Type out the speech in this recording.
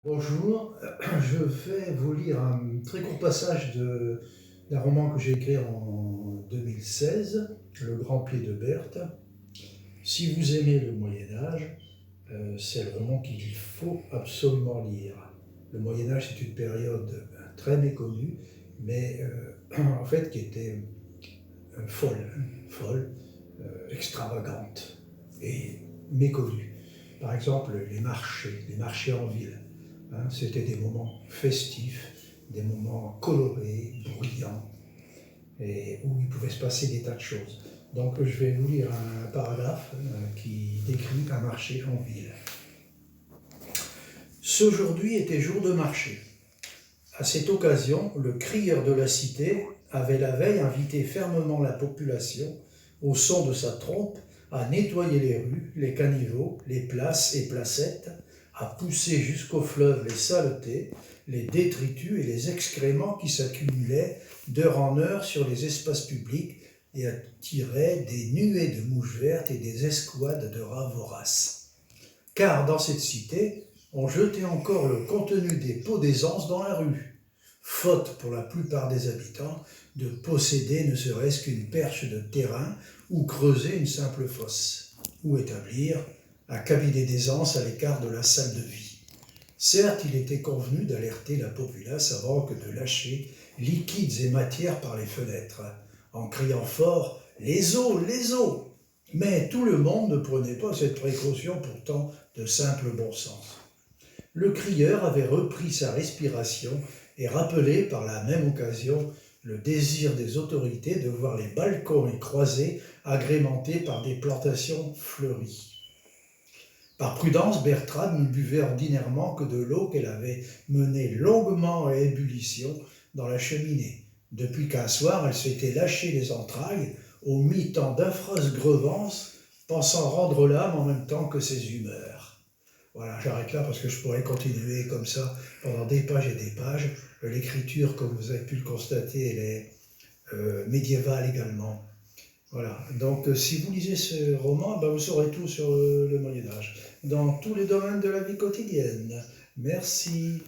Bonjour, je vais vous lire un très court passage d'un roman que j'ai écrit en 2016, Le Grand Pied de Berthe. Si vous aimez le Moyen-Âge, c'est le roman qu'il faut absolument lire. Le Moyen-Âge, c'est une période très méconnue, mais en fait qui était folle, extravagante et méconnue. Par exemple, les marchés en ville. C'était des moments festifs, des moments colorés, bruyants, et où il pouvait se passer des tas de choses. Donc je vais vous lire un paragraphe qui décrit un marché en ville. C'aujourd'hui était jour de marché. À cette occasion, le crieur de la cité avait la veille invité fermement la population, au son de sa trompe, à nettoyer les rues, les caniveaux, les places et placettes, à pousser jusqu'au fleuve les saletés, les détritus et les excréments qui s'accumulaient d'heure en heure sur les espaces publics et attiraient des nuées de mouches vertes et des escouades de rats voraces. Car dans cette cité, on jetait encore le contenu des pots d'aisance dans la rue, faute pour la plupart des habitants de posséder ne serait-ce qu'une perche de terrain ou creuser une simple fosse, ou établir un cabinet d'aisance à l'écart de la salle de vie. Certes, il était convenu d'alerter la populace avant que de lâcher liquides et matières par les fenêtres, en criant fort « Les eaux, les eaux !» Mais tout le monde ne prenait pas cette précaution pourtant de simple bon sens. Le crieur avait repris sa respiration et rappelé par la même occasion le désir des autorités de voir les balcons et croisées agrémentés par des plantations fleuries. Par prudence, Bertrade ne buvait ordinairement que de l'eau qu'elle avait menée longuement à ébullition dans la cheminée, depuis qu'un soir elle s'était lâché les entrailles au mi-temps d'affreuses grevances, pensant rendre l'âme en même temps que ses humeurs. Voilà, j'arrête là parce que je pourrais continuer comme ça pendant des pages et des pages. L'écriture, comme vous avez pu le constater, elle est médiévale également. Voilà, donc si vous lisez ce roman, ben, vous saurez tout sur le Moyen-Âge, dans tous les domaines de la vie quotidienne. Merci.